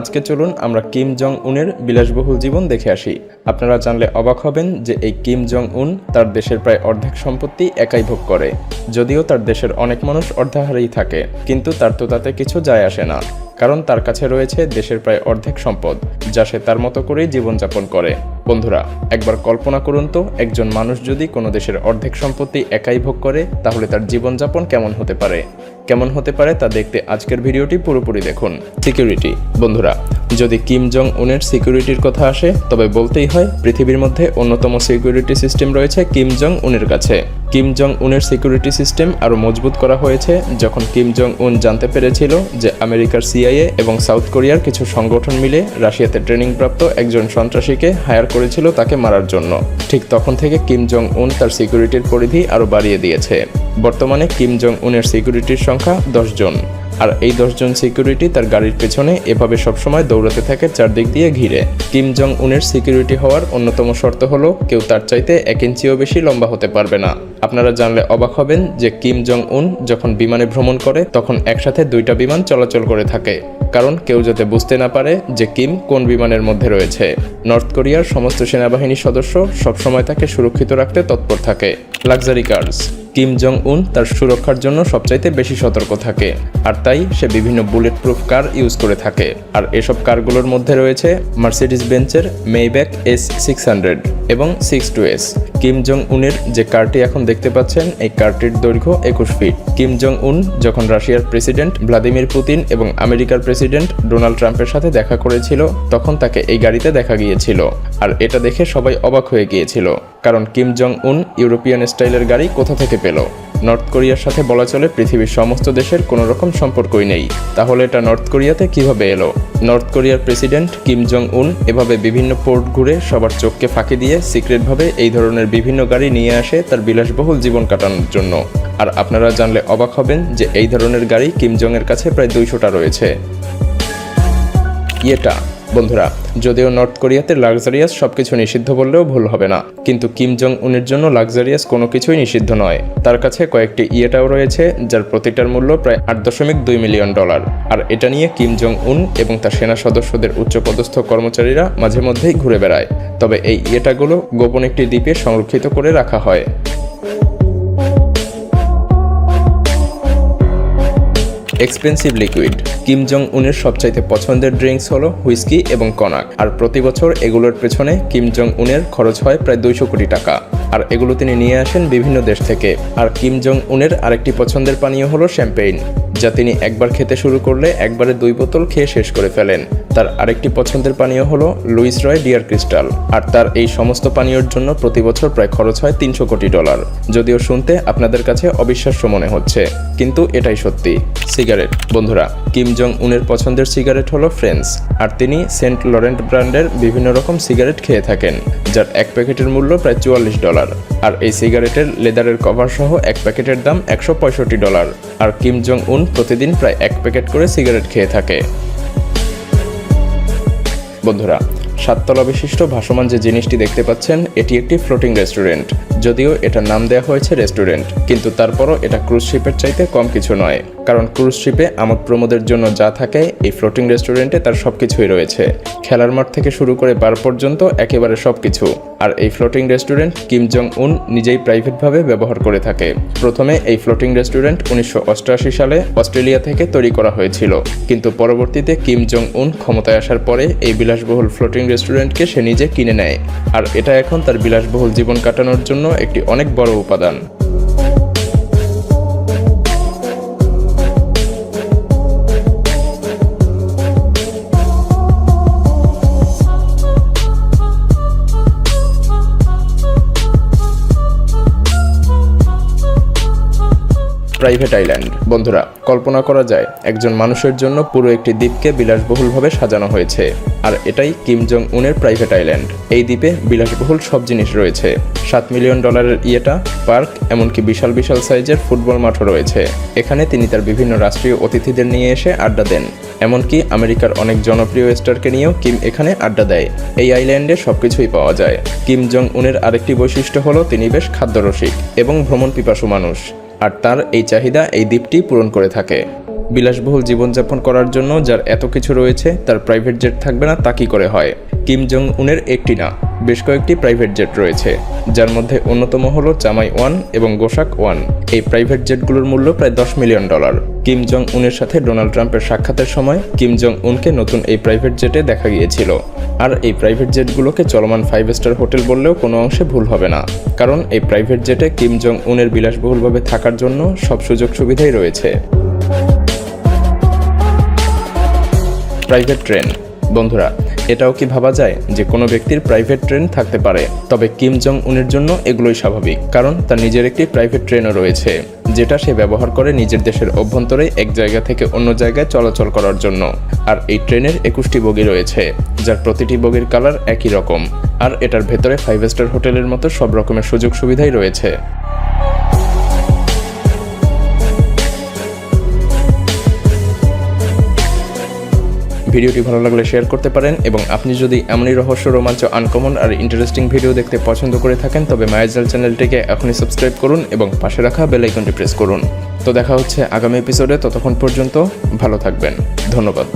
আজকে চলুন আমরা কিম জং উনের বিলাসবহুল জীবন দেখে আসি। আপনারা জানলে অবাক হবেন যে এই কিম জং উন তার দেশের প্রায় অর্ধেক সম্পত্তি একাই ভোগ করে। যদিও তার দেশের অনেক মানুষ অর্ধাহারেই থাকে, কিন্তু তার তো তাতে কিছু যায় আসে না, কারণ তার কাছে রয়েছে দেশের প্রায় অর্ধেক সম্পদ, যা সে তার মতো করেই জীবনযাপন করে। বন্ধুরা, একবার কল্পনা করুন তো, একজন মানুষ যদি কোনো দেশের অর্ধেক সম্পত্তি একাই ভোগ করে, তাহলে তার জীবনযাপন কেমন হতে পারে তা দেখতে আজকের ভিডিওটি পুরোপুরি দেখুন। সিকিউরিটি। বন্ধুরা, যদি কিম জং উনের সিকিউরিটির কথা আসে, তবে বলতেই হয় পৃথিবীর মধ্যে অন্যতম সিকিউরিটি সিস্টেম রয়েছে কিম জং উনের কাছে। কিম জং উনের সিকিউরিটি সিস্টেম আরও মজবুত করা হয়েছে যখন কিম জং উন জানতে পেরেছিল যে আমেরিকার CIA এবং সাউথ কোরিয়ার কিছু সংগঠন মিলে রাশিয়াতে ট্রেনিংপ্রাপ্ত একজন সন্ত্রাসীকে হায়ার করেছিল তাকে মারার জন্য। ঠিক তখন থেকে কিম জং উন তার সিকিউরিটির পরিধি আরও বাড়িয়ে দিয়েছে। বর্তমানে কিম জং উনের সিকিউরিটির সংখ্যা 10 জন, আর এই 10 জন সিকিউরিটি তার গাড়ির পেছনে এভাবে সবসময় দৌড়াতে থাকে চারদিক দিয়ে ঘিরে। কিম জং উনের সিকিউরিটি হওয়ার অন্যতম শর্ত হলো কেউ তার চাইতে 1 ইঞ্চিও বেশি লম্বা হতে পারবে না। আপনারা জানলে অবাক হবেন যে কিম জং উন যখন বিমানে ভ্রমণ করে তখন একসাথে 2টা বিমান চলাচল করে থাকে, কারণ কেউ যাতে বুঝতে না পারে যে কিম কোন বিমানের মধ্যে রয়েছে। নর্থ কোরিয়ার সমস্ত সেনাবাহিনীর সদস্য সবসময় তাকে সুরক্ষিত রাখতে তৎপর থাকে। Luxury curse. কিম জং উন তার সুরক্ষার জন্য সবচাইতে বেশি সতর্ক থাকে, আর তাই সে বিভিন্ন বুলেট প্রুফ কার ইউজ করে থাকে। আর এসব কারগুলোর মধ্যে রয়েছে মার্সিডিজ বেঞ্চের মেইব্যাক S600 এবং 6-2S। কিম জং উনের যে কারটি এখন দেখতে পাচ্ছেন, এই কারটির দৈর্ঘ্য 21 ফিট। কিম জং উন যখন রাশিয়ার প্রেসিডেন্ট ভ্লাদিমির পুতিন এবং আমেরিকার প্রেসিডেন্ট ডোনাল্ড ট্রাম্পের সাথে দেখা করেছিল, তখন তাকে এই গাড়িতে দেখা গিয়েছিল। আর এটা দেখে সবাই অবাক হয়ে গিয়েছিল, কারণ কিম জং উন ইউরোপিয়ান স্টাইলের গাড়ি কোথা থেকে পেল। নর্থ কোরিয়ার সাথে বলা চলে পৃথিবীর সমস্ত দেশের কোনো রকম সম্পর্কই নেই, তাহলে এটা নর্থ কোরিয়াতে কিভাবে এলো? নর্থ কোরিয়ার প্রেসিডেন্ট কিম জং উন এভাবে বিভিন্ন পোর্ট ঘুরে সবার চোখকে ফাঁকি দিয়ে সিক্রেটভাবে এই ধরনের বিভিন্ন গাড়ি নিয়ে আসে তার বিলাসবহুল জীবন কাটানোর জন্য। আর আপনারা জানলে অবাক হবেন যে এই ধরনের গাড়ি কিম জং এর কাছে প্রায় 200টা রয়েছে। ইয়েটা। বন্ধুরা, যদিও নর্থ কোরিয়াতে লাক্সারিয়াস সবকিছু নিষিদ্ধ বললেও ভুল হবে না, কিন্তু কিম জং উনের জন্য লাক্সারিয়াস কোনো কিছুই নিষিদ্ধ নয়। তার কাছে কয়েকটি ইয়েটাও রয়েছে, যার প্রতিটার মূল্য প্রায় $8.2 মিলিয়ন। আর এটা নিয়ে কিম জং উন এবং তার সেনা সদস্যদের উচ্চপদস্থ কর্মচারীরা মাঝে মধ্যেই ঘুরে বেড়ায়। তবে এই ইয়েটাগুলো গোপন একটি দ্বীপে সংরক্ষিত করে রাখা হয়। Expensive liquid. কিম জং উনের সবচাইতে পছন্দের ড্রিঙ্কস হলো হুইস্কি এবং কনাক, আর প্রতি বছর এগুলোর পেছনে কিম জং উনের খরচ হয় প্রায় 200 কোটি টাকা। আর এগুলো তিনি নিয়ে আসেন বিভিন্ন দেশ থেকে। আর কিম জং উনের আরেকটি পছন্দের পানীয় হলো শ্যাম্পেইন, যা তিনি একবার খেতে শুরু করলে একবারে 2 বোতল খেয়ে শেষ করে ফেলেন। তার আরেকটি পছন্দের পানীয় হলো লুইস রয় ডিয়ার ক্রিস্টাল, আর তার এই সমস্ত পানীয়র জন্য প্রতি বছর প্রায় খরচ হয় $300 কোটি। যদিও শুনতে আপনাদের কাছে অবিশ্বাস্য মনে হচ্ছে, কিন্তু এটাই সত্যি। সিগারেট। বন্ধুরা, কিম জং উনের পছন্দের সিগারেট হলো ফ্রেন্স, আর তিনি সেন্ট লরেন্ট ব্র্যান্ডের বিভিন্ন রকম সিগারেট খেয়ে থাকেন, যার এক প্যাকেটের মূল্য প্রায় $44। আর এই সিগারেটের লেদারের কভার সহ এক প্যাকেটের দাম $165। আর কিম জং উন প্রতিদিন প্রায় 1 প্যাকেট করে সিগারেট খেয়ে থাকে। বন্ধুরা, 7 তলা বিশিষ্ট ভাসমান যে জিনিসটি দেখতে পাচ্ছেন, এটি একটি ফ্লোটিং রেস্টুরেন্ট। যদিও এটার নাম দেওয়া হয়েছে রেস্টুরেন্ট, কিন্তু তারপরও এটা ক্রুজ শিপের চাইতে কম কিছু নয়, কারণ ক্রুজ শিপে আমোদ প্রমোদের জন্য যা থাকে এই ফ্লোটিং রেস্টুরেন্টে তার সবকিছুই রয়েছে। খেলার মাঠ থেকে শুরু করে বার পর্যন্ত একেবারে সবকিছু। আর এই ফ্লোটিং রেস্টুরেন্ট কিম জং উন নিজেই প্রাইভেটভাবে ব্যবহার করে থাকে। প্রথমে এই ফ্লোটিং রেস্টুরেন্ট 1988 সালে অস্ট্রেলিয়া থেকে তৈরি করা হয়েছিল, কিন্তু পরবর্তীতে কিম জং উন ক্ষমতায় আসার পরে এই বিলাসবহুল ফ্লোটিং রেস্টুরেন্টকে সে নিজে কিনে নেয়। আর এটা এখন তার বিলাসবহুল জীবন কাটানোর জন্য একটি অনেক বড় উপাদান। Private island. বন্ধুরা, কল্পনা করা যায় একজন মানুষের জন্য পুরো একটি দ্বীপকে বিলাসবহুলভাবে সাজানো হয়েছে, আর এটাই কিম জং উনের প্রাইভেট আইল্যান্ড। এই দ্বীপে বিলাসবহুল সব জিনিস রয়েছে। $7 মিলিয়ন ইয়েটা, পার্ক, এমনকি বিশাল বিশাল সাইজের ফুটবল মাঠও রয়েছে। এখানে তিনি তার বিভিন্ন রাষ্ট্রীয় অতিথিদের নিয়ে এসে আড্ডা দেন, এমনকি আমেরিকার অনেক জনপ্রিয় স্টারকে নিয়েও কিম এখানে আড্ডা দেয়। এই আইল্যান্ডে সবকিছুই পাওয়া যায়। কিম জং উনের আরেকটি বৈশিষ্ট্য হলো তিনি বেশ খাদ্যরসিক এবং ভ্রমণ পিপাসু মানুষ, আর তার এই চাহিদা এই দ্বীপটি পূরণ করে থাকে। বিলাসবহুল জীবনযাপন করার জন্য যার এত কিছু রয়েছে তার প্রাইভেট জেট থাকবে না তা কি করে হয়? কিম জং উনের একটি না, বেশ কয়েকটি প্রাইভেট জেট রয়েছে, যার মধ্যে অন্যতম হলো চামাই 1 এবং গোসাক 1। এই প্রাইভেট জেটগুলোর মূল্য প্রায় $10 মিলিয়ন। কিম জং উনের সাথে ডোনাল্ড ট্রাম্পের সাক্ষাতের সময় কিম জং উনকে নতুন এই প্রাইভেট জেটে দেখা গিয়েছিল। আর এই প্রাইভেট জেটগুলোকে চলমান 5 স্টার হোটেল বললেও কোনো অংশে ভুল হবে না, কারণ এই প্রাইভেট জেটে কিম জং উনের বিলাসবহুলভাবে থাকার জন্য সব সুযোগ সুবিধাই রয়েছে। Private train. বন্ধুরা, এটাও কি ভাবা যায় যে কোনো ব্যক্তির প্রাইভেট ট্রেন থাকতে পারে? তবে কিম জং উনের জন্য এগুলোই স্বাভাবিক, কারণ তার নিজের একটি প্রাইভেট ট্রেনও রয়েছে, যেটা সে ব্যবহার করে নিজের দেশের অভ্যন্তরে এক জায়গা থেকে অন্য জায়গায় চলাচল করার জন্য। আর এই ট্রেনের 21টি বগি রয়েছে, যার প্রতিটি বগির কালার একই রকম। আর এটার ভেতরে 5 স্টার হোটেলের মতো সব রকমের সুযোগ সুবিধাই রয়েছে। ভিডিওটি ভালো লাগলে শেয়ার করতে পারেন, এবং আপনি যদি এমনই রহস্য, রোমাঞ্চ, আনকমন আর ইন্টারেস্টিং ভিডিও দেখতে পছন্দ করে থাকেন তবে মায়াজাল চ্যানেলটিকে এখনই সাবস্ক্রাইব করুন এবং পাশে রাখা বেল আইকনটি প্রেস করুন। তো দেখা হচ্ছে আগামী এপিসোডে, ততক্ষণ পর্যন্ত ভালো থাকবেন। ধন্যবাদ।